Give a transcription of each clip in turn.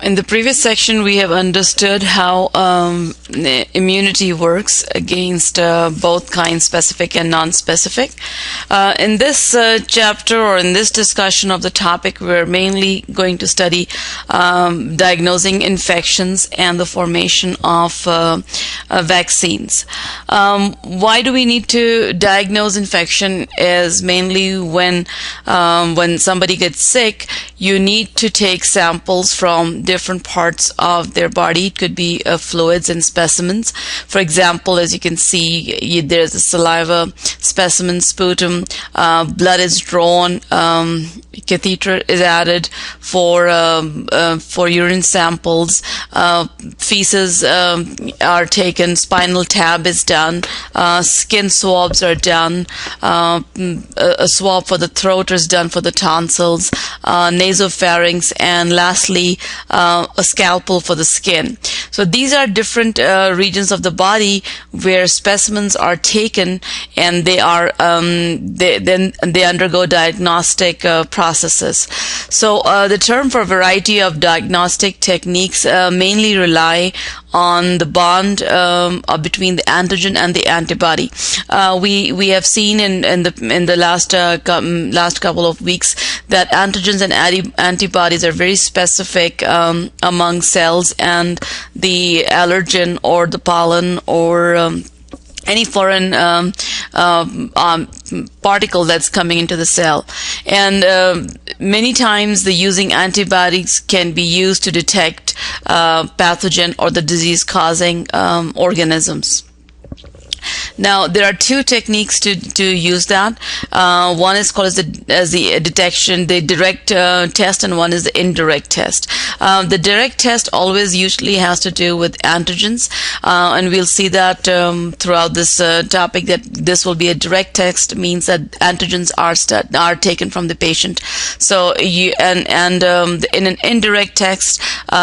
In the previous section, we have understood how immunity works against both kinds, specific and non-specific. In this chapter, or in this discussion of the topic, we're mainly going to study diagnosing infections and the formation of vaccines. Why do we need to diagnose infection? Is mainly when somebody gets sick, you need to take samples from different parts of their body. It could be fluids and specimens. For example, as you can see, there's a saliva specimen, sputum, blood is drawn, catheter is added for urine samples, feces are taken, spinal tab is done, skin swabs are done, a swab for the throat is done for the tonsils, nasopharynx, and lastly a scalpel for the skin. So these are different regions of the body where specimens are taken, and they are then they undergo diagnostic processes. So the term for a variety of diagnostic techniques mainly rely on the bond between the antigen and the antibody. We have seen in the last couple of weeks that antigens and antibodies are very specific among cells, and the allergen or the pollen or any foreign particle that's coming into the cell. And many times the using antibodies can be used to detect pathogen or the disease-causing organisms. Now, there are two techniques to use that. One is called as the detection, the direct test, and one is the indirect test. The direct test always usually has to do with antigens, and we'll see that throughout this topic, that this will be a direct test, means that antigens are taken from the patient. So in an indirect test,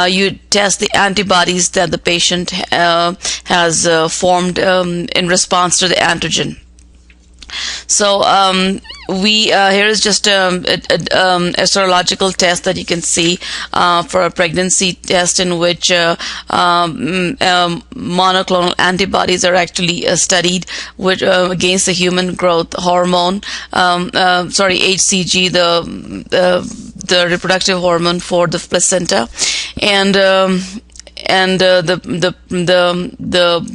you test the antibodies that the patient has formed in response to the antigen. So here is just a serological test that you can see for a pregnancy test, in which monoclonal antibodies are actually studied against the human growth hormone, HCG, the reproductive hormone for the placenta, and the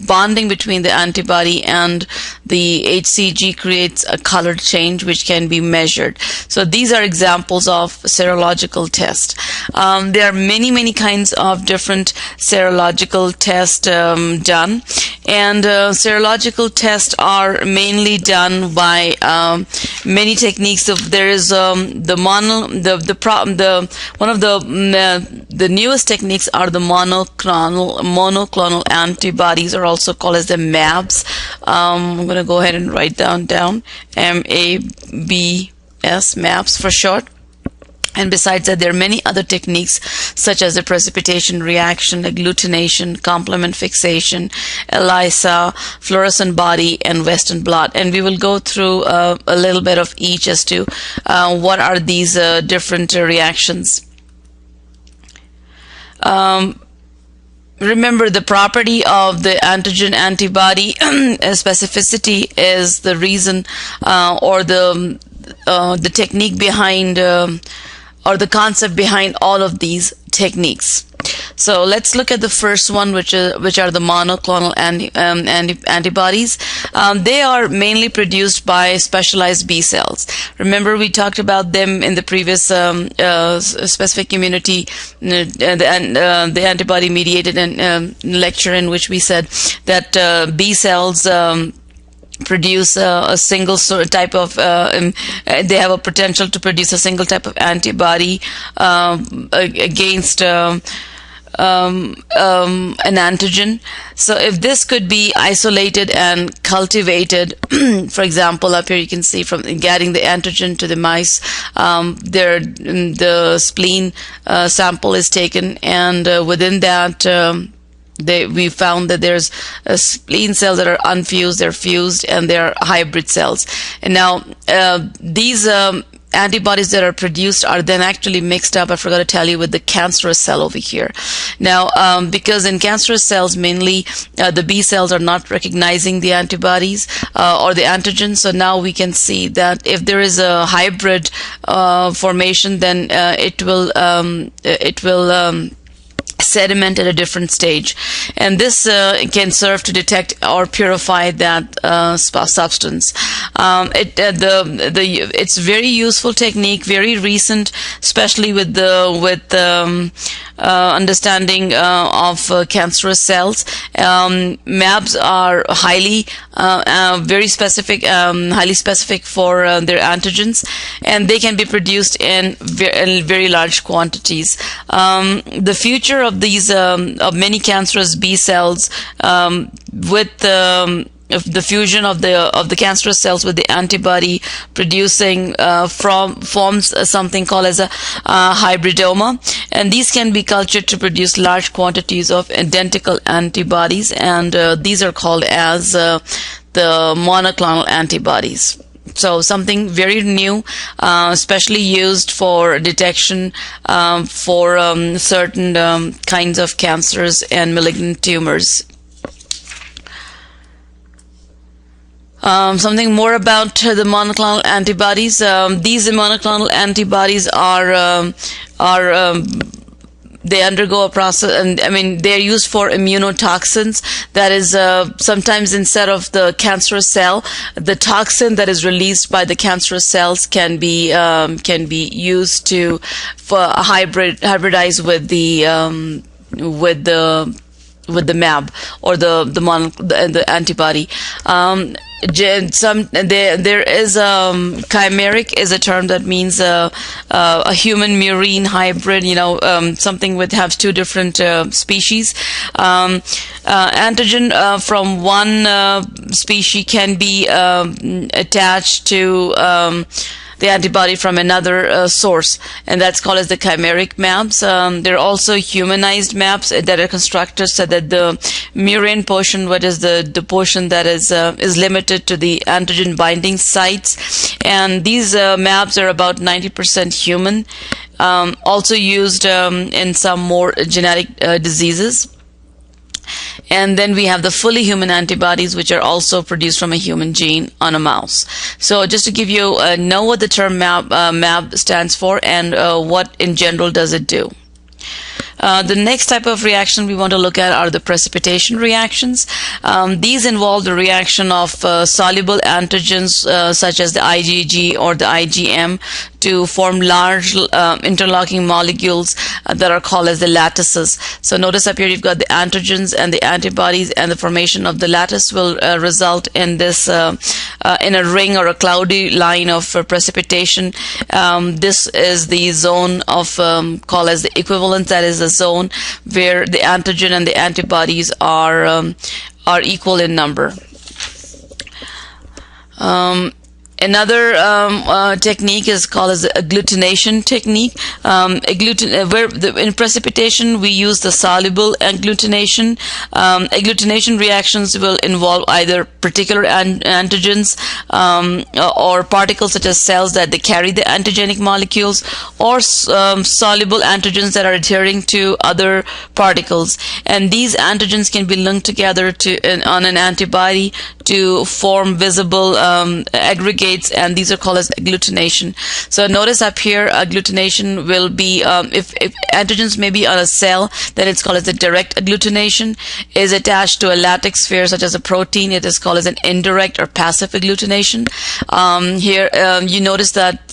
bonding between the antibody and the HCG creates a color change which can be measured. So these are examples of serological tests. There are many kinds of different serological tests done, and serological tests are mainly done by many techniques. There is one of the newest techniques are the monoclonal antibodies, are also called as the MABs. I'm going to go ahead and write down MABS, MABs for short. And besides that, there are many other techniques such as the precipitation reaction, agglutination, complement fixation, ELISA, fluorescent body, and Western blot. And we will go through a little bit of each as to what are these different reactions. Remember, the property of the antigen antibody specificity is the reason or the technique behind or the concept behind all of these techniques. So let's look at the first one, which are the monoclonal antibodies. They are mainly produced by specialized B cells. Remember, we talked about them in the previous specific immunity, the antibody-mediated lecture, in which we said that B cells produce a single type of they have a potential to produce a single type of antibody against an antigen. So if this could be isolated and cultivated, for example, up here you can see from getting the antigen to the mice, the spleen sample is taken, and within that we found that there's spleen cells that are unfused, they're fused, and they're hybrid cells. And now these antibodies that are produced are then actually mixed up, I forgot to tell you, with the cancerous cell over here. Now, because in cancerous cells, mainly the B cells are not recognizing the antibodies or the antigens, so now we can see that if there is a hybrid formation, then it will sediment at a different stage, and this can serve to detect or purify that substance. It's very useful technique, very recent, especially with understanding of cancerous cells. MABs are very specific, highly specific for their antigens, and they can be produced in very large quantities. The future of these of many cancerous B cells with the fusion of the cancerous cells with the antibody producing forms something called as a hybridoma, and these can be cultured to produce large quantities of identical antibodies, and these are called as the monoclonal antibodies. So something very new, especially used for detection for certain kinds of cancers and malignant tumors. Something more about the monoclonal antibodies. These monoclonal antibodies they undergo a process, and they're used for immunotoxins. That is, sometimes instead of the cancerous cell, the toxin that is released by the cancerous cells can be used to hybridize with the MAB or the antibody. There is chimeric is a term that means a human murine hybrid, something with have two different species. Antigen from one species can be attached to the antibody from another source, and that's called as the chimeric MABs. There are also humanized MABs that are constructed so that the murine portion, what is the portion that is limited to the antigen binding sites, and these MABs are about 90% human, also used in some more genetic diseases. And then we have the fully human antibodies, which are also produced from a human gene on a mouse. So just to give you know what the term MAB stands for and what in general does it do. The next type of reaction we want to look at are the precipitation reactions. These involve the reaction of soluble antigens such as the IgG or the IgM to form large interlocking molecules that are called as the lattices. So notice up here you've got the antigens and the antibodies, and the formation of the lattice will result in this in a ring or a cloudy line of precipitation. This is the zone of called as the equivalence. That is the zone where the antigen and the antibodies are equal in number. Another technique is called as the agglutination technique. In precipitation, we use the soluble agglutination. Agglutination reactions will involve either particular antigens or particles such as cells that they carry the antigenic molecules, or soluble antigens that are adhering to other particles. And these antigens can be linked together on an antibody to form visible aggregates, and these are called as agglutination. So notice up here, agglutination will be, if antigens may be on a cell, then it's called as the direct agglutination. Is attached to a lattice sphere such as a protein, it is called as an indirect or passive agglutination. Here you notice that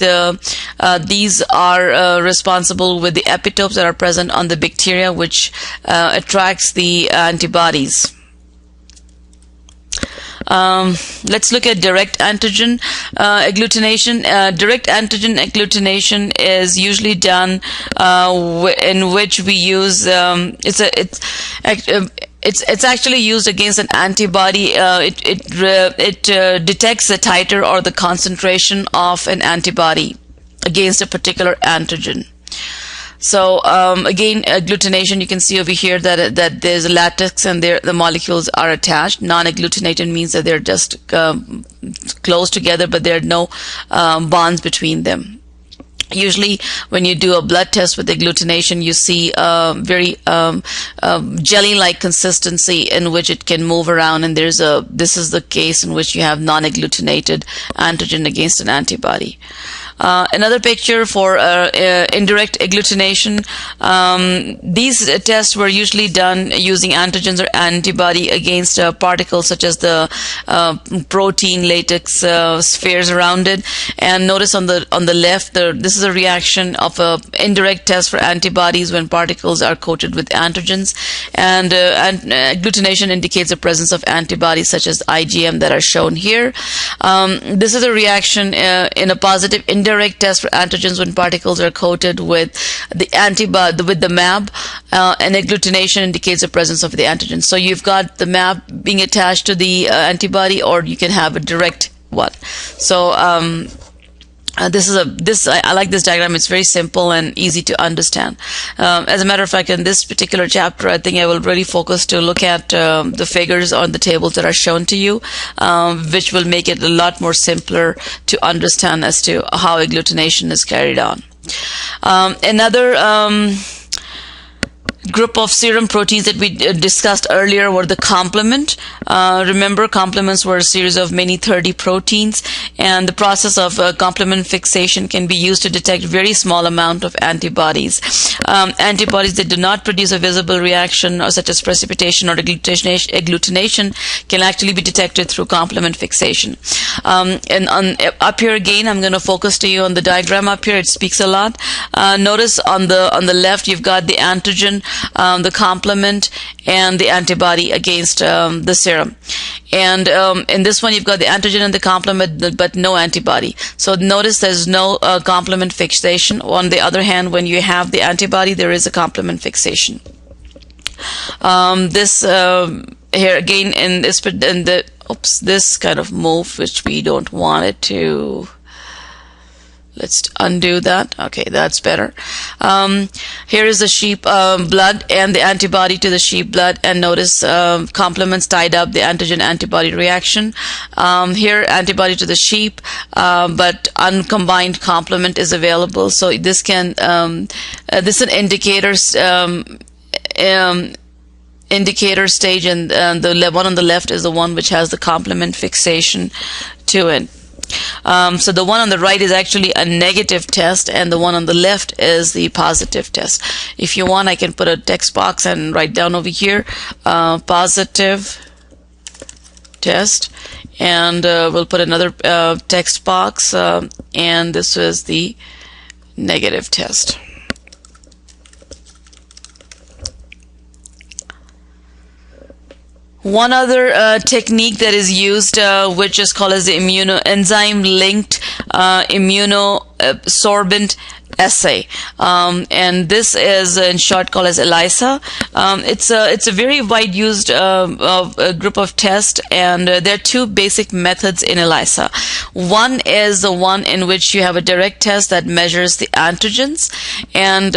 these are responsible with the epitopes that are present on the bacteria, which attracts the antibodies. Let's look at direct antigen agglutination. Direct antigen agglutination is usually done in which we use it's actually used against an antibody. It detects the titer or the concentration of an antibody against a particular antigen. So again, agglutination, you can see over here that there's a lattice and the molecules are attached. Non-agglutinated means that they're just close together, but there are no bonds between them. Usually, when you do a blood test with agglutination, you see very jelly-like consistency in which it can move around, and this is the case in which you have non-agglutinated antigen against an antibody. Another picture for indirect agglutination. These tests were usually done using antigens or antibody against particles such as the protein latex spheres around it. And notice on the left, this is a reaction of a indirect test for antibodies when particles are coated with antigens. And agglutination indicates the presence of antibodies such as IgM that are shown here. This is a reaction in a positive indirect test for antigens when particles are coated with the antibody, with the mAb, and agglutination indicates the presence of the antigen. So you've got the mAb being attached to the antibody, or you can have a direct one. So I like this diagram. It's very simple and easy to understand. As a matter of fact, in this particular chapter, I think I will really focus to look at the figures on the tables that are shown to you, which will make it a lot more simpler to understand as to how agglutination is carried on. Another group of serum proteins that we discussed earlier were the complement. Remember, complements were a series of many 30 proteins, and the process of complement fixation can be used to detect very small amount of antibodies. Antibodies that do not produce a visible reaction, or such as precipitation or agglutination, can actually be detected through complement fixation. Up here again, I'm going to focus to you on the diagram up here. It speaks a lot. Notice on the left, you've got the antigen, the complement, and the antibody against the serum. And in this one, you've got the antigen and the complement, but no antibody. So notice there's no complement fixation. On the other hand, when you have the antibody, there is a complement fixation. Here again in this kind of move, which we don't want it to. Let's undo that. Okay, that's better. Here is the sheep blood and the antibody to the sheep blood, and notice complements tied up the antigen-antibody reaction. Here, antibody to the sheep, but uncombined complement is available. So this can this is an indicator stage, and the one on the left is the one which has the complement fixation to it. So the one on the right is actually a negative test, and the one on the left is the positive test. If you want, I can put a text box and write down over here, positive test, and we'll put another text box, and this is the negative test. One other technique that is used, which is called as the enzyme-linked immunosorbent assay, and this is in short called as ELISA. It's a very wide used group of tests, and there are two basic methods in ELISA. One is the one in which you have a direct test that measures the antigens, and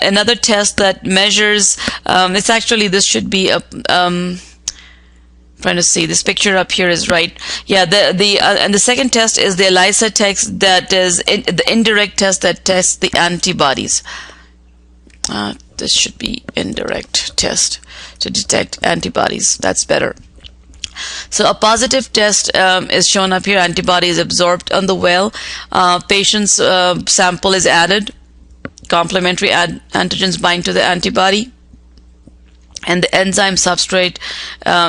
another test that measures. It's actually, this should be a trying to see, this picture up here is right. Yeah, and the second test is the ELISA test, that is the indirect test that tests the antibodies. This should be indirect test to detect antibodies. That's better. So a positive test is shown up here. Antibody is absorbed on the well. Patient's sample is added. Complementary antigens bind to the antibody, and the enzyme substrate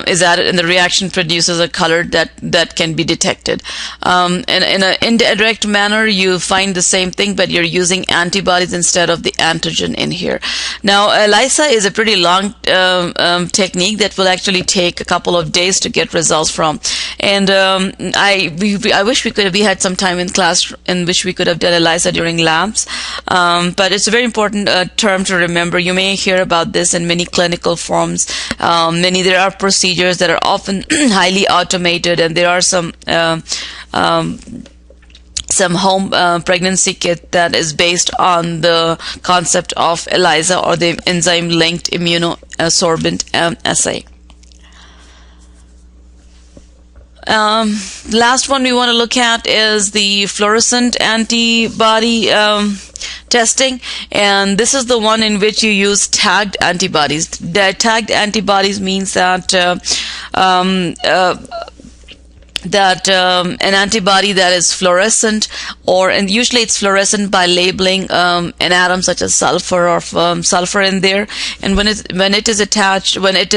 is added, and the reaction produces a color that can be detected. In an indirect manner, you find the same thing, but you're using antibodies instead of the antigen in here. Now, ELISA is a pretty long technique that will actually take a couple of days to get results from. And I wish we had some time in class in which we could have done ELISA during labs. But it's a very important term to remember. You may hear about this in many clinical forms. There are procedures that are often highly automated, and there are some home pregnancy kit that is based on the concept of ELISA, or the enzyme-linked immunosorbent assay. Last one we want to look at is the fluorescent antibody testing, and this is the one in which you use tagged antibodies. The tagged antibodies means that an antibody that is fluorescent, and usually it's fluorescent by labeling an atom such as sulfur or sulfur in there, and when it is attached, when it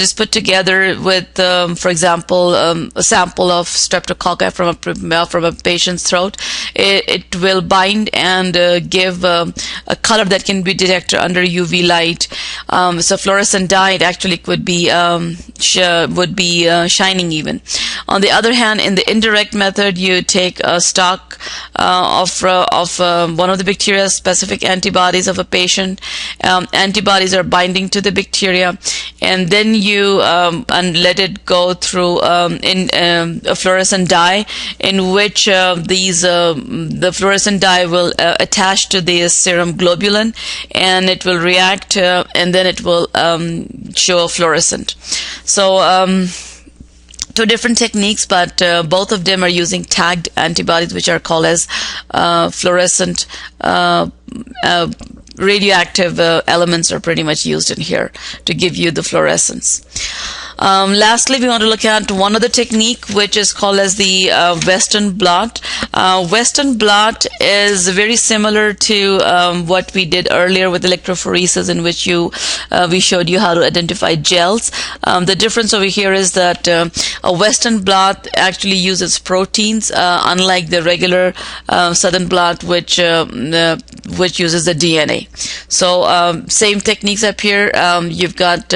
is put together with, for example, a sample of streptococci from a patient's throat, it will bind and give a color that can be detected under UV light. So fluorescent dye, it actually would be shining even. On the other hand, in the indirect method, you take a stock of one of the bacteria-specific antibodies of a patient. Antibodies are binding to the bacteria, and then you let it go through a fluorescent dye, in which the fluorescent dye will attach to the serum globulin, and it will react, and then it will show a fluorescent. So two different techniques, but both of them are using tagged antibodies, which are called as fluorescent radioactive elements are pretty much used in here to give you the fluorescence. Lastly, we want to look at one other technique, which is called as the Western blot. Western blot is very similar to what we did earlier with electrophoresis, in which we showed you how to identify gels. The difference over here is that a Western blot actually uses proteins, unlike the regular Southern blot, which uses the DNA. So same techniques up here. You've got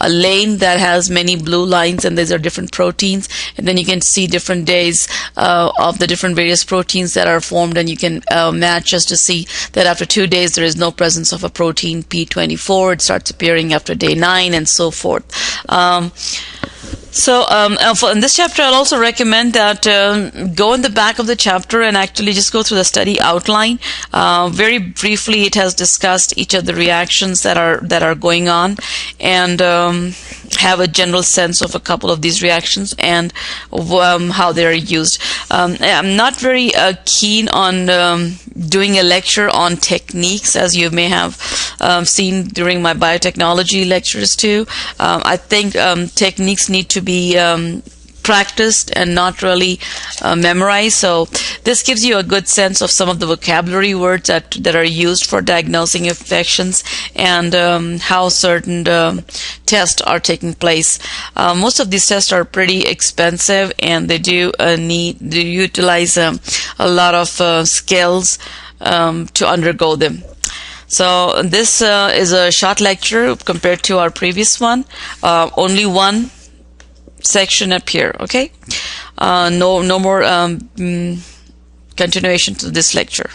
a lane that has many blue lines, and these are different proteins, and then you can see different days of the different various proteins that are formed, and you can match just to see that after 2 days there is no presence of a protein P24. It starts appearing after day 9 and so forth. In this chapter, I'll also recommend that go in the back of the chapter and actually just go through the study outline. Very briefly, it has discussed each of the reactions that are going on, and have a general sense of a couple of these reactions and how they are used. I'm not very keen on doing a lecture on techniques, as you may have seen during my biotechnology lectures too. I think techniques need to be practiced and not really memorized. So this gives you a good sense of some of the vocabulary words that are used for diagnosing infections, and how certain tests are taking place. Most of these tests are pretty expensive, and they do utilize a lot of skills to undergo them. So this is a short lecture compared to our previous one. Only one section up here, okay? No more continuation to this lecture.